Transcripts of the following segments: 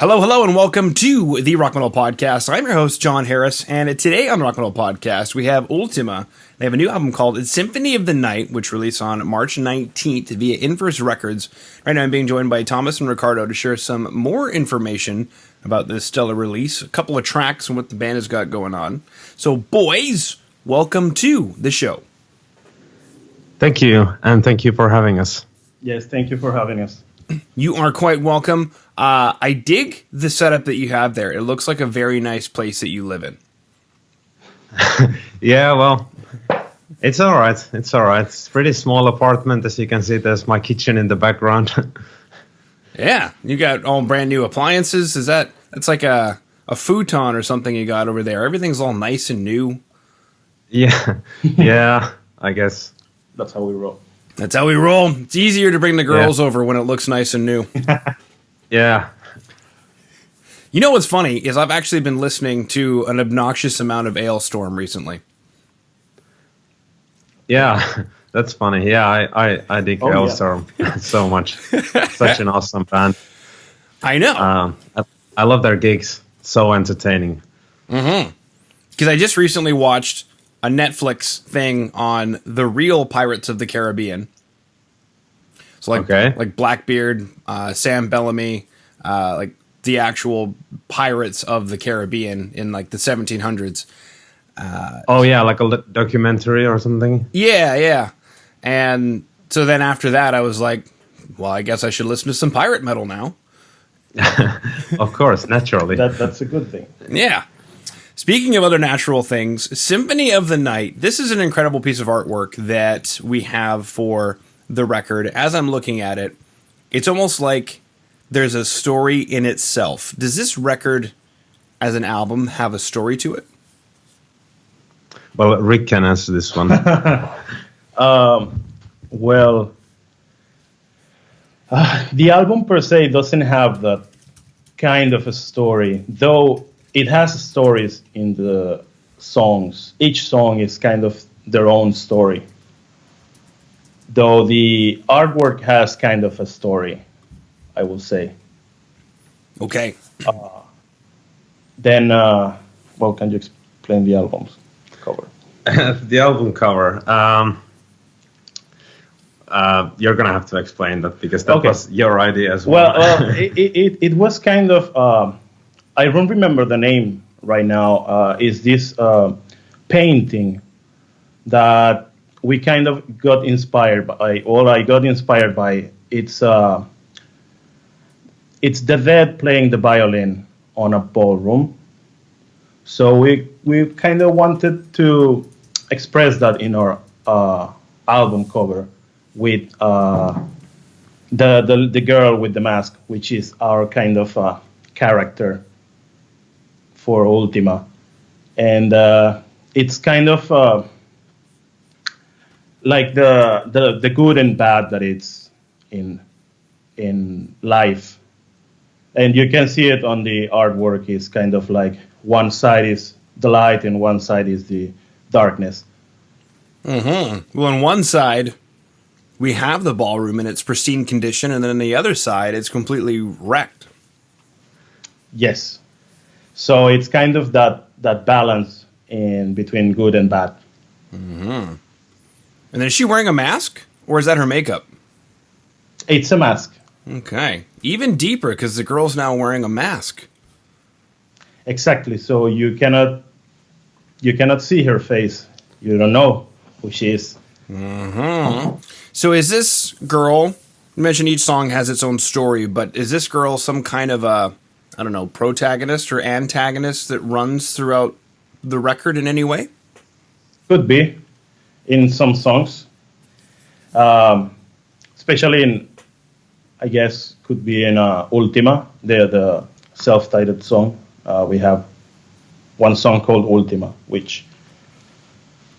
Hello, hello, and welcome to the Rock Metal Podcast. I'm your host, John Harris, and today on the Rock Metal Podcast, we have ULTHIMA. They have a new album called Symphony of the Night, which released on March 19th via Inverse Records. Right now, I'm being joined by Tuomas and Ricardo to share some more information about this stellar release, a couple of tracks, and what the band has got going on. So, boys, welcome to the show. Thank you, and thank you for having us. Yes, thank you for having us. You are quite welcome. I dig the setup that you have there. It looks like a very nice place that you live in. Yeah, well, it's all right. It's all right. It's a pretty small apartment. As you can see, there's my kitchen in the background. Yeah, you got all brand new appliances. That's like a futon or something you got over there. Everything's all nice and new. Yeah, I guess. That's how we roll. That's how we roll. It's easier to bring the girls over when it looks nice and new. Yeah. You know what's funny is I've actually been listening to an obnoxious amount of Alestorm recently. Yeah, that's funny. Yeah, I dig Alestorm so much. Such an awesome band. I know. I love their gigs. So entertaining. Mm-hmm. Because I just recently watched a Netflix thing on the real Pirates of the Caribbean. So like Blackbeard, Sam Bellamy, like the actual pirates of the Caribbean in like the 1700s. Like a documentary or something? Yeah. And so then after that, I was like, well, I guess I should listen to some pirate metal now. Of course, naturally. That's a good thing. Yeah. Speaking of other natural things, Symphony of the Night. This is an incredible piece of artwork that we have for the record. As I'm looking at it, it's almost like there's a story in itself. Does this record as an album have a story to it? Well, Rick can answer this one. The album per se doesn't have that kind of a story, though it has stories in the songs. Each song is kind of their own story, though the artwork has kind of a story, I will say. Okay. Then, can you explain the album's cover? The album cover. You're gonna have to explain that because that was your idea as well. It was kind of. I don't remember the name right now. Is this painting that we kind of got inspired by? Or I got inspired by. It's the Dead playing the violin on a ballroom. So we kind of wanted to express that in our album cover with the girl with the mask, which is our kind of character for ULTHIMA. And it's kind of like the good and bad that it's in life. And you can see it on the artwork. Is kind of like one side is the light and one side is the darkness. Mm-hmm. Well, on one side, we have the ballroom in its pristine condition, and then on the other side, it's completely wrecked. Yes. So it's kind of that balance in between good and bad. Mm-hmm. And then is she wearing a mask, or is that her makeup? It's a mask. Okay. Even deeper, because the girl's now wearing a mask. Exactly. So you cannot see her face. You don't know who she is. Mm-hmm. So is this girl, you mentioned each song has its own story, but is this girl some kind of a, I don't know, protagonist or antagonist that runs throughout the record in any way? Could be in some songs. Especially in, I guess, could be in ULTHIMA, the self-titled song. We have one song called ULTHIMA, which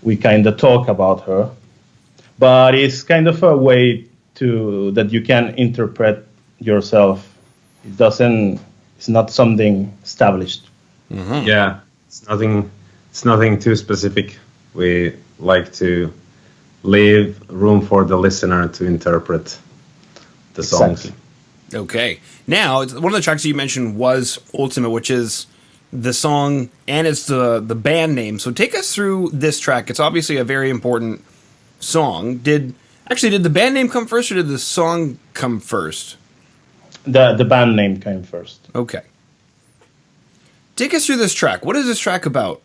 we kind of talk about her. But it's kind of a way that you can interpret yourself. It's not something established. Mm-hmm. Yeah, it's nothing too specific. We like to leave room for the listener to interpret the songs. Okay. Now, one of the tracks you mentioned was Ultima, which is the song, and it's the band name. So take us through this track. It's obviously a very important song. Did the band name come first, or did the song come first? The band name came first. Okay. Take us through this track. What is this track about?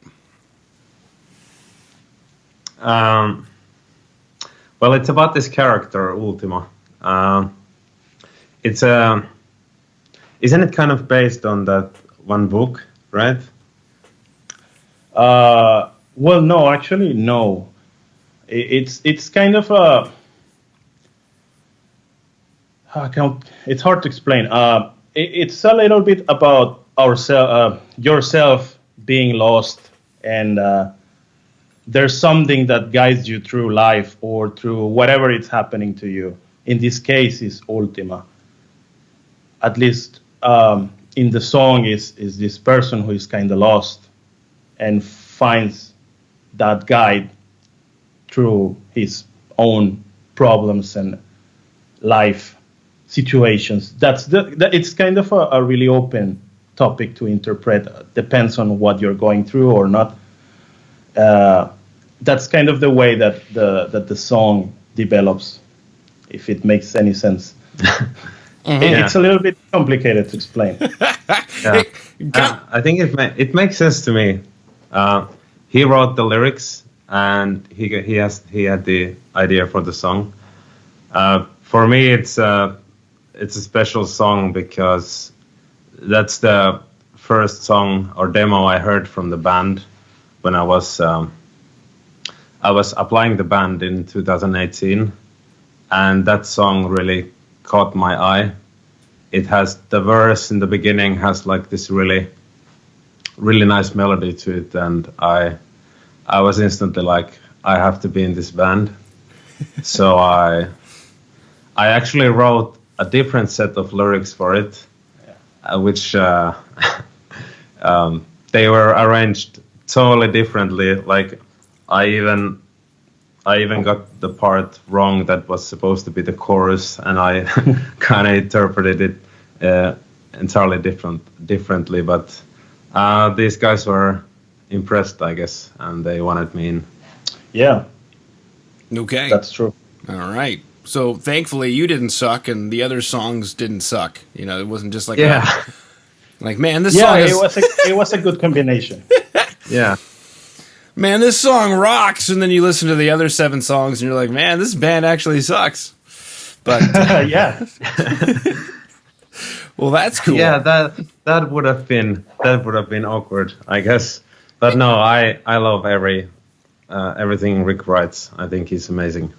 Well, it's about this character, Ultima. Isn't it kind of based on that one book, right? Well, no, actually, no. It's kind of a. It's hard to explain. It's a little bit about yourself being lost, and there's something that guides you through life or through whatever is happening to you. In this case, is Ultima. At least in the song is this person who is kind of lost and finds that guide through his own problems and life situations. It's kind of a really open topic to interpret. Depends on what you're going through or not. That's kind of the way that the song develops, if it makes any sense. It's a little bit complicated to explain. I think it makes sense to me. He wrote the lyrics, and he had the idea for the song. For me, it's a special song because that's the first song or demo I heard from the band when I was applying the band in 2018, and that song really caught my eye. It has the verse in the beginning has like this really, really nice melody to it, and I was instantly like, I have to be in this band. So I actually wrote a different set of lyrics for it, which they were arranged totally differently. Like I even got the part wrong that was supposed to be the chorus, and I kind of interpreted it entirely differently. But these guys were impressed, I guess, and they wanted me in. Yeah. Okay. That's true. All right. So thankfully you didn't suck and the other songs didn't suck. You know, it wasn't just like, like, man, this song is... it was a good combination. Yeah. Man, this song rocks. And then you listen to the other 7 songs and you're like, man, this band actually sucks. But yeah. Well, that's cool. Yeah, that would have been awkward, I guess. But no, I love everything Rick writes. I think he's amazing.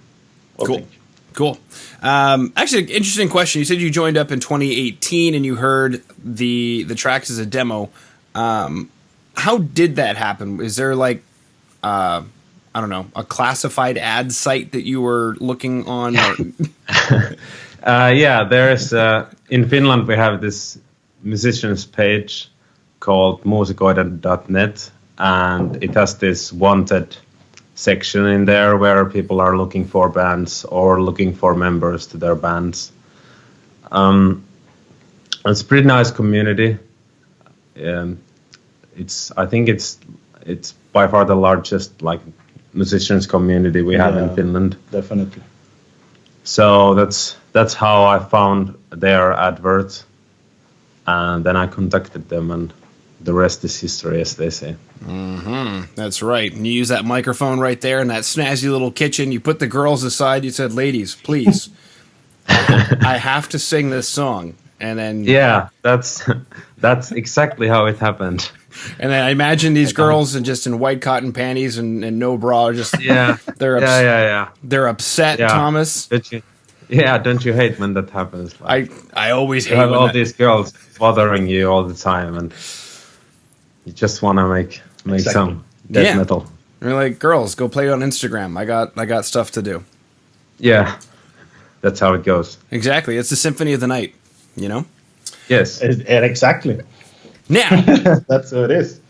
Cool. Cool. Actually, interesting question. You said you joined up in 2018 and you heard the tracks as a demo. How did that happen? Is there like, I don't know, a classified ad site that you were looking on? Yeah, there's in Finland we have this musicians page called muusikoiden.net, and it has this wanted section in there where people are looking for bands or looking for members to their bands. It's a pretty nice community. I think it's by far the largest like musicians community we have in Finland. Definitely. So that's how I found their advert, and then I contacted them, and the rest is history, as they say. Mm-hmm. That's right. And you use that microphone right there in that snazzy little kitchen. You put the girls aside. You said, ladies, please, I have to sing this song. And then... Yeah, that's exactly how it happened. And then I imagine these girls and just in white cotton panties and no bra. Just they're upset, Thomas. Don't you hate when that happens? Like, I always hate you have all these girls bothering you all the time, and you just want to make some death metal. You're like, girls, go play on Instagram. I got stuff to do. Yeah, that's how it goes. Exactly. It's the symphony of the night, you know? Yes. Exactly. Now, that's what it is.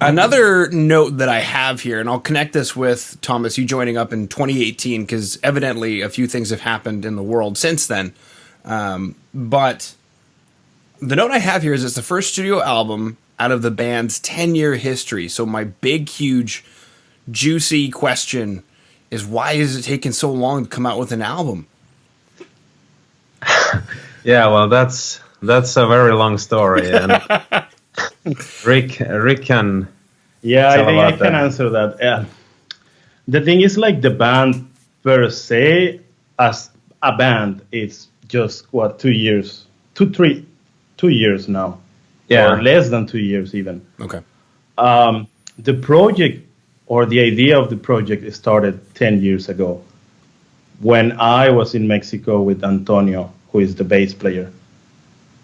Another note that I have here, and I'll connect this with Thomas, you joining up in 2018, because evidently a few things have happened in the world since then. But the note I have here is it's the first studio album out of the band's 10-year history. So my big, huge, juicy question is, why is it taking so long to come out with an album? Yeah, well, that's a very long story, and Rick can. Yeah, I tell think I about can that. answer that. Yeah. The thing is, like, the band per se, as a band, it's just, 2 years? 2 years now. Yeah. Or less than 2 years, even. Okay. The project, or the idea of the project, started 10 years ago when I was in Mexico with Antonio, who is the bass player.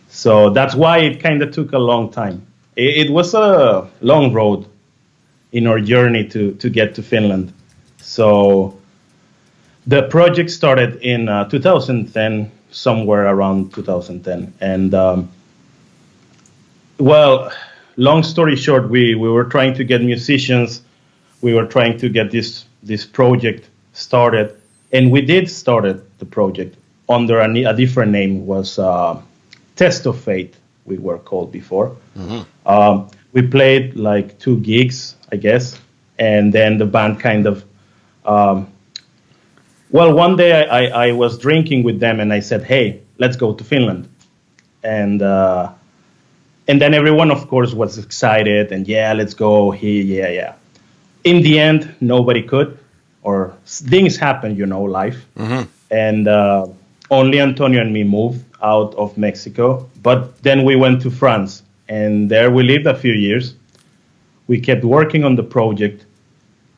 So that's why it kind of took a long time. It was a long road in our journey to get to Finland. So the project started in 2010, somewhere around 2010. And, well, long story short, we were trying to get musicians. We were trying to get this project started. And we did started the project under a different name. Was Test of Fate, we were called before. We played like 2 gigs, I guess, and then the band kind of, well, one day I was drinking with them and I said, hey, let's go to Finland. And then everyone, of course, was excited and, yeah, let's go. Yeah. In the end, nobody could, or things happen, life. And only Antonio and me moved out of Mexico. But then we went to France, and there we lived a few years. We kept working on the project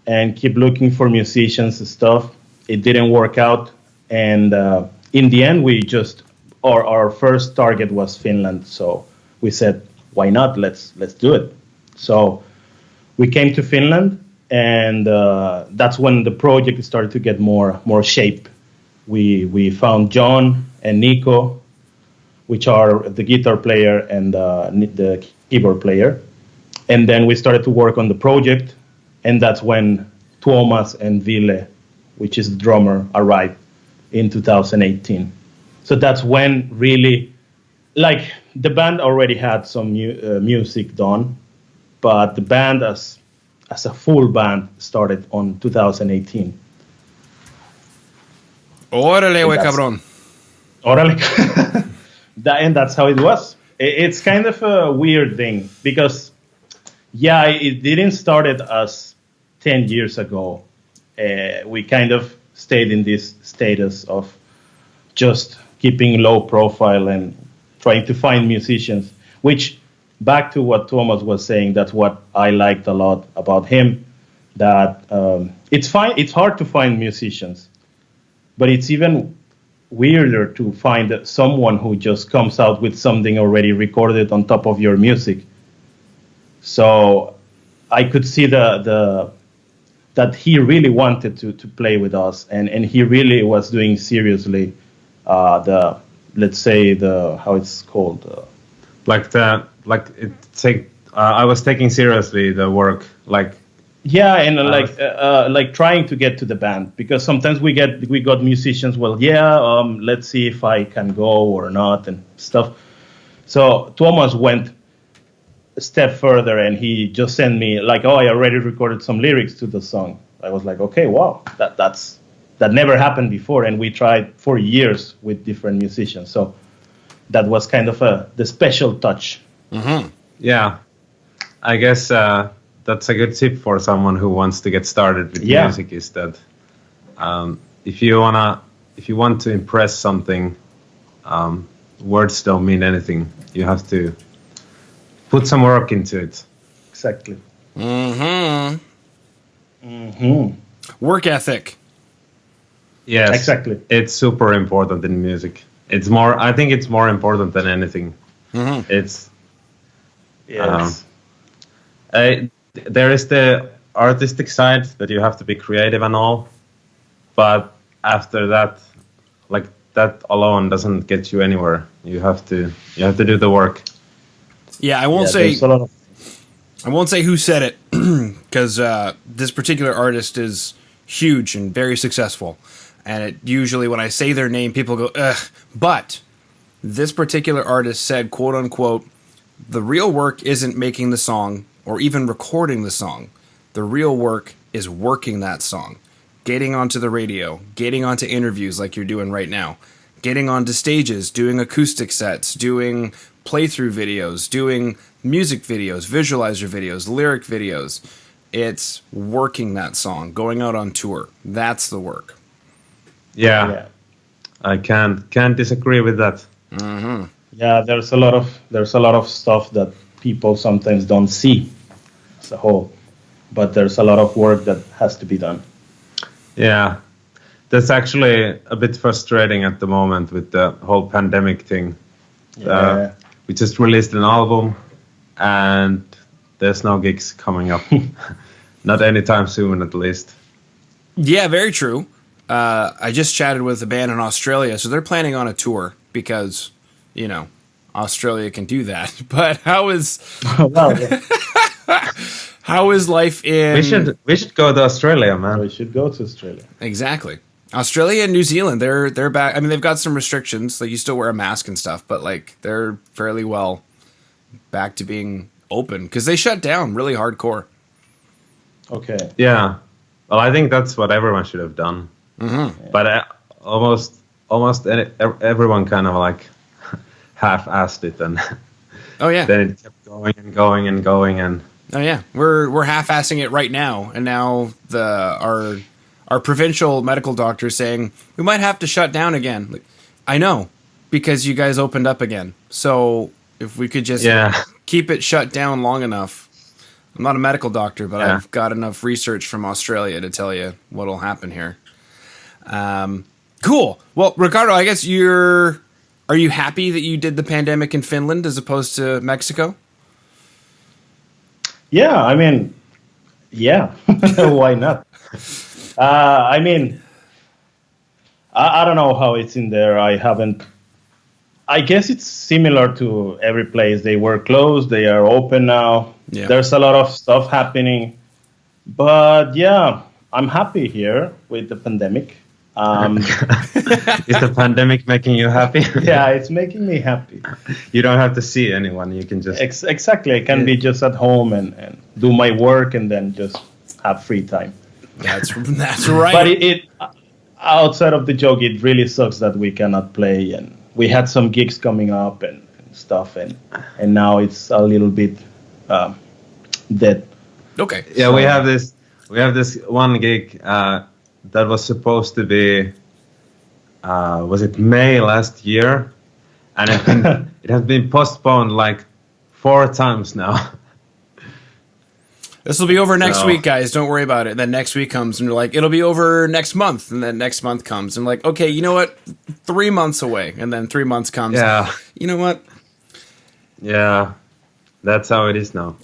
and keep looking for musicians and stuff. It didn't work out. And in the end, we just, our first target was Finland. So we said, why not? Let's do it. So we came to Finland, and that's when the project started to get more shape. We found John and Nico, which are the guitar player and the keyboard player. And then we started to work on the project, and that's when Tuomas and Ville, which is the drummer, arrived in 2018. So that's when really, like, the band already had some music done, but the band as a full band started on 2018. Órale, güey, cabrón. Orale. And that's how it was. It's kind of a weird thing because, yeah, it didn't start as 10 years ago. We kind of stayed in this status of just keeping low profile and trying to find musicians, which, back to what Tuomas was saying, that's what I liked a lot about him, that it's hard to find musicians, but it's even weirder to find someone who just comes out with something already recorded on top of your music. So I could see that he really wanted to play with us, and he really was doing seriously let's say how it's called, I was taking seriously the work, like. Yeah, and like trying to get to the band, because sometimes we got musicians. Well, yeah, let's see if I can go or not and stuff. So Tuomas went a step further, and he just sent me like, oh, I already recorded some lyrics to the song. I was like, okay, wow, that never happened before, and we tried for years with different musicians. So that was kind of the special touch. Mm-hmm. Yeah, I guess that's a good tip for someone who wants to get started with music. Is that if you want to impress something, words don't mean anything. You have to put some work into it. Exactly. Mm-hmm. Mm-hmm. Work ethic. Yes, exactly. It's super important in music. I think it's more important than anything. Mm-hmm. It's yes. There is the artistic side that you have to be creative and all, but after that, like, that alone doesn't get you anywhere. You have to do the work. Yeah, I won't say who said it, because this particular artist is huge and very successful. And it usually, when I say their name, people go, ugh. But this particular artist said, quote unquote, the real work isn't making the song or even recording the song. The real work is working that song, getting onto the radio, getting onto interviews like you're doing right now, getting onto stages, doing acoustic sets, doing playthrough videos, doing music videos, visualizer videos, lyric videos. It's working that song, going out on tour. That's the work. Yeah. I can't disagree with that. Mm-hmm. Yeah, there's a lot of stuff that people sometimes don't see as a whole, but there's a lot of work that has to be done. Yeah, that's actually a bit frustrating at the moment with the whole pandemic thing. Yeah. We just released an album, and there's no gigs coming up. Not anytime soon, at least. Yeah, very true. I just chatted with a band in Australia, so they're planning on a tour because, you know, Australia can do that. But how is Well, yeah. how is life in? We should go to Australia, man. We should go to Australia. Exactly. Australia and New Zealand, they're back. I mean, they've got some restrictions, like you still wear a mask and stuff, but like they're fairly well back to being open because they shut down really hardcore. Okay. Yeah. Well, I think that's what everyone should have done. Mm-hmm. But almost everyone kind of like half-assed it, and Oh yeah. then it kept going and going and going, and Oh yeah, we're half-assing it right now, and now our provincial medical doctor is saying we might have to shut down again. Like, I know, because you guys opened up again. So if we could just keep it shut down long enough. I'm not a medical doctor, but I've got enough research from Australia to tell you what'll happen here. Cool. Well, Ricardo, I guess are you happy that you did the pandemic in Finland as opposed to Mexico? Yeah, I mean, yeah, why not? I mean, I don't know how it's in there. I guess it's similar to every place. They were closed, they are open now. Yeah. There's a lot of stuff happening. But yeah, I'm happy here with the pandemic. is the pandemic making you happy? Yeah, it's making me happy. You don't have to see anyone. You can just Exactly. I can be just at home and do my work and then just have free time. That's right. But it outside of the joke, it really sucks that we cannot play. And we had some gigs coming up and stuff, and now it's a little bit dead. Okay. Yeah, So- we have this one gig that was supposed to be was it May last year, and it has been postponed like 4 times now. This will be over next So- week, guys. Don't worry about it. Then next week comes, and you're like, it'll be over next month. And then next month comes, and like, okay, you know what? 3 months away. And then 3 months comes. Yeah. You know what? Yeah, that's how it is now.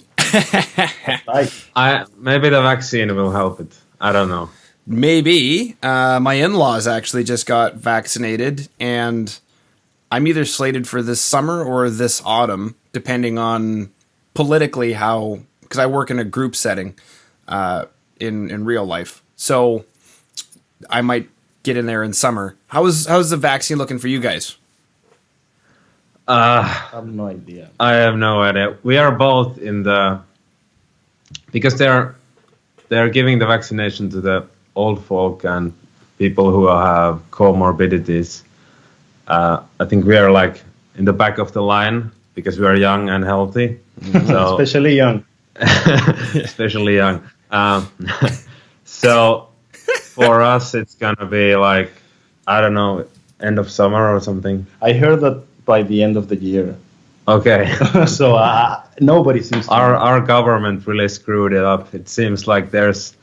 Nice. Maybe the vaccine will help it. I don't know. Maybe. My in-laws actually just got vaccinated, and I'm either slated for this summer or this autumn, depending on politically how, because I work in a group setting in real life. So I might get in there in summer. How's the vaccine looking for you guys? I have no idea. I have no idea. We are both in because they're giving the vaccination to the old folk and people who have comorbidities. I think we are like in the back of the line because we are young and healthy. So Especially young. especially young. So for us, it's gonna be like, I don't know, end of summer or something. I heard that by the end of the year. Okay. So nobody seems to Our government really screwed it up. It seems like there's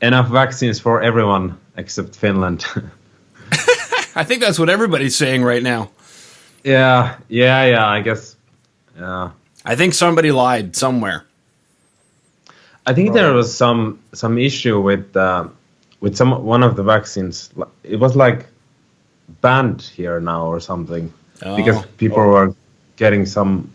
enough vaccines for everyone except Finland. I think that's what everybody's saying right now. Yeah, I guess. Yeah. I think somebody lied somewhere. I think there was some issue with one of the vaccines. It was like banned here now or something because people were getting some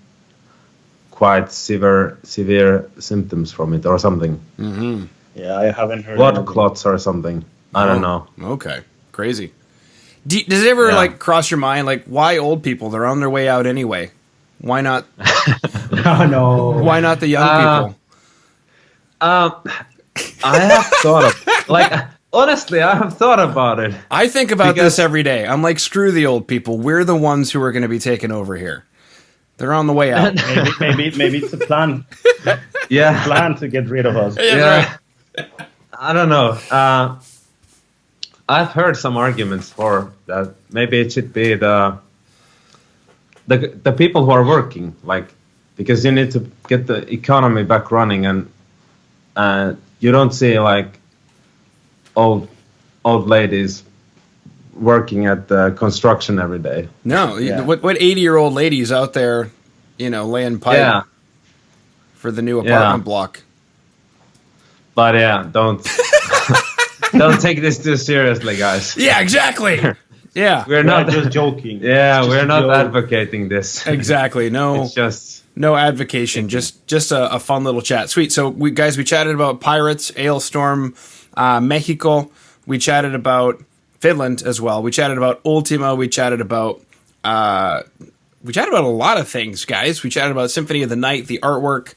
quite severe symptoms from it or something. Mm-hmm. Yeah, I haven't heard. Blood anything. clots or something. I don't know. Okay. Crazy. Does it ever Yeah. like cross your mind, like, why old people? They're on their way out anyway. Why not? Oh, no. Why not the young people? I have thought of honestly, I have thought about it. I think about Because- this every day. I'm like, screw the old people. We're the ones who are going to be taking over here. They're on the way out. Maybe it's a plan Yeah, to get rid of us. yeah. I don't know. I've heard some arguments for that. Maybe it should be the people who are working, like, because you need to get the economy back running, and you don't see like old ladies working at the construction every day. No, Yeah. what 80-year-old ladies out there, laying pipe Yeah, for the new apartment Yeah. block? but yeah, don't take this too seriously, guys. Yeah, exactly. Yeah, We're We're not just joking. Yeah, It's just we're a not joke. advocating this. exactly. No, It's just no advocation. Just a fun little chat. Sweet. So we chatted about Pirates, Alestorm, Mexico. We chatted about Finland as well. We chatted about Ultima. We chatted about a lot of things, guys. We chatted about Symphony of the Night, the artwork,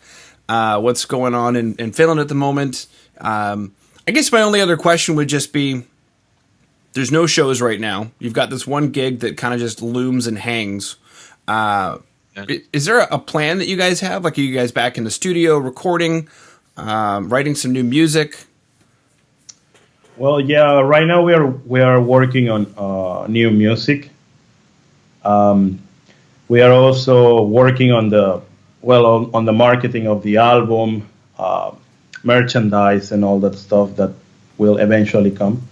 what's going on in Finland at the moment. I guess my only other question would just be, there's no shows right now. You've got this one gig that kind of just looms and hangs. Is there a plan that you guys have? Like, are you guys back in the studio recording, writing some new music? Well, yeah. Right now we are working on new music. We are also working on the marketing of the album, merchandise, and all that stuff that will eventually come.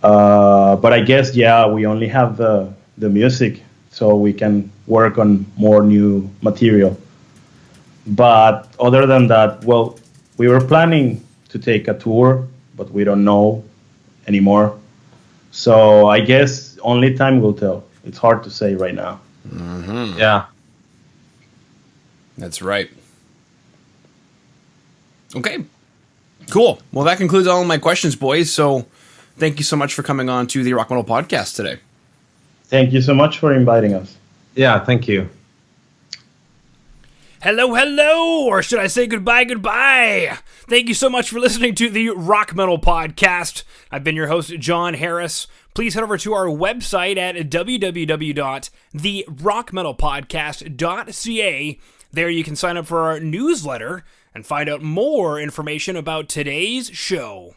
But I guess, we only have the music, so we can work on more new material. But other than that, we were planning to take a tour, but we don't know anymore. So I guess only time will tell. It's hard to say right now. yeah. That's right. Okay. Cool. Well, that concludes all of my questions, boys. So thank you so much for coming on to the Rock Metal Podcast today. Thank you so much for inviting us. Yeah, thank you. Hello, hello, or should I say goodbye, goodbye? Thank you so much for listening to the Rock Metal Podcast. I've been your host, John Harris. Please head over to our website at www.therockmetalpodcast.ca. There you can sign up for our newsletter and find out more information about today's show.